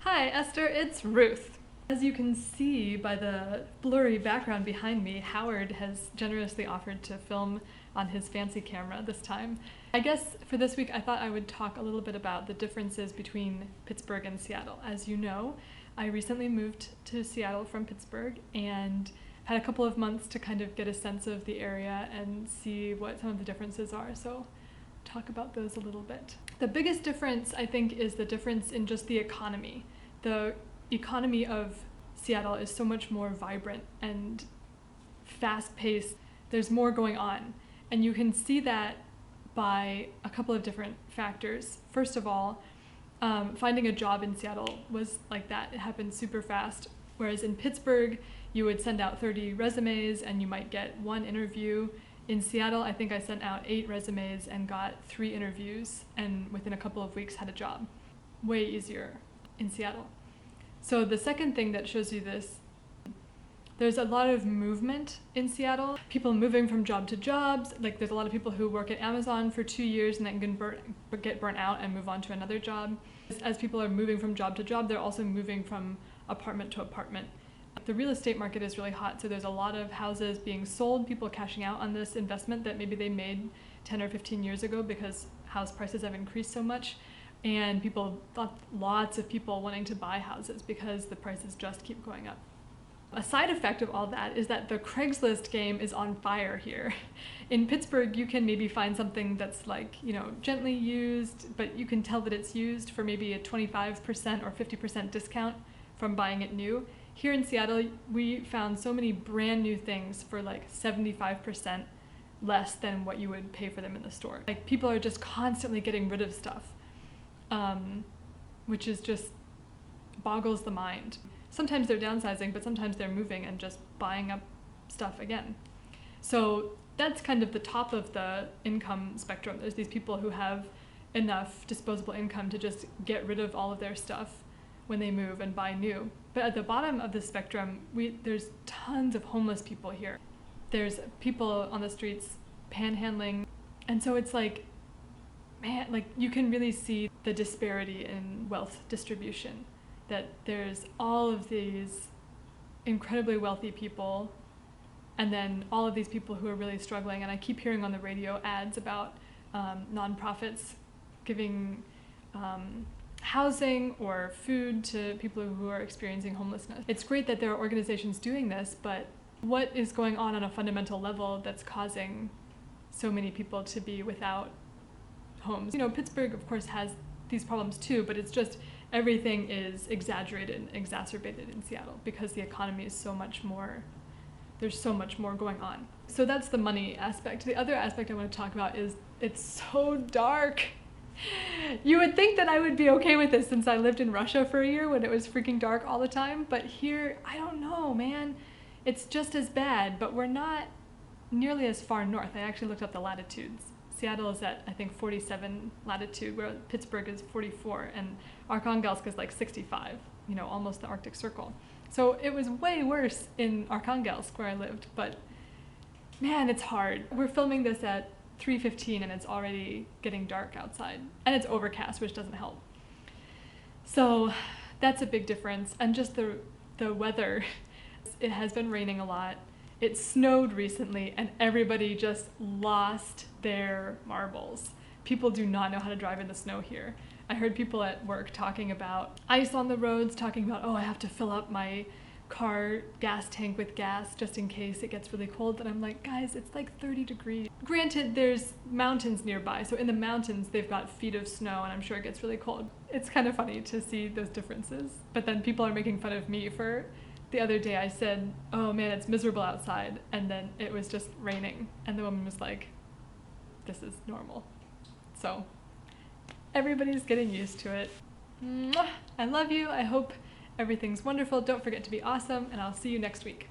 Hi Esther, it's Ruth. As you can see by the blurry background behind me, Howard has generously offered to film on his fancy camera this time. I guess for this week I thought I would talk a little bit about the differences between Pittsburgh and Seattle. As you know, I recently moved to Seattle from Pittsburgh and had a couple of months to kind of get a sense of the area and see what some of the differences are. So talk about those a little bit. The biggest difference, I think, is the difference in just the economy. The economy of Seattle is so much more vibrant and fast-paced. There's more going on. And you can see that by a couple of different factors. First of all, finding a job in Seattle was like that. It happened super fast. Whereas in Pittsburgh, you would send out 30 resumes and you might get one interview. In Seattle, I think I sent out 8 resumes and got 3 interviews, and within a couple of weeks had a job. Way easier in Seattle. So the second thing that shows you this, there's a lot of movement in Seattle. People moving from job to jobs. Like there's a lot of people who work at Amazon for 2 years and then can get burnt out and move on to another job. As people are moving from job to job, they're also moving from apartment to apartment. The real estate market is really hot, so there's a lot of houses being sold, people cashing out on this investment that maybe they made 10 or 15 years ago because house prices have increased so much, and lots of people wanting to buy houses because the prices just keep going up. A side effect of all that is that the Craigslist game is on fire here. In Pittsburgh, you can maybe find something that's like, gently used, but you can tell that it's used for maybe a 25% or 50% discount from buying it new. Here in Seattle, we found so many brand new things for like 75% less than what you would pay for them in the store. Like people are just constantly getting rid of stuff, which is just boggles the mind. Sometimes they're downsizing, but sometimes they're moving and just buying up stuff again. So that's kind of the top of the income spectrum. There's these people who have enough disposable income to just get rid of all of their stuff when they move and buy new. But at the bottom of the spectrum, there's tons of homeless people here. There's people on the streets panhandling. And so it's like, man, like you can really see the disparity in wealth distribution, that there's all of these incredibly wealthy people and then all of these people who are really struggling. And I keep hearing on the radio ads about nonprofits giving housing or food to people who are experiencing homelessness. It's great that there are organizations doing this, but what is going on a fundamental level that's causing so many people to be without homes? Pittsburgh, of course, has these problems too, but it's just everything is exaggerated and exacerbated in Seattle because the economy is so much more, there's so much more going on. So that's the money aspect. The other aspect I want to talk about is it's so dark. You would think that I would be okay with this since I lived in Russia for a year when it was freaking dark all the time, but here, I don't know, man. It's just as bad, but we're not nearly as far north. I actually looked up the latitudes. Seattle is at, I think, 47 latitude, where Pittsburgh is 44, and Arkhangelsk is like 65, almost the Arctic Circle. So it was way worse in Arkhangelsk where I lived, but man, it's hard. We're filming this at 3:15 and it's already getting dark outside, and it's overcast, which doesn't help. So that's a big difference. And just the weather, it has been raining a lot. It snowed recently and everybody just lost their marbles. People do not know how to drive in the snow here. I heard people at work talking about ice on the roads, talking about, I have to fill up my car gas tank with gas just in case it gets really cold. And I'm like, guys, it's like 30 degrees. Granted, there's mountains nearby, so in the mountains they've got feet of snow and I'm sure it gets really cold. It's kind of funny to see those differences. But then people are making fun of me for the other day I said, oh man, it's miserable outside, and then it was just raining and the woman was like, this is normal. So everybody's getting used to it. Mwah! I love you. I hope everything's wonderful. Don't forget to be awesome, and I'll see you next week.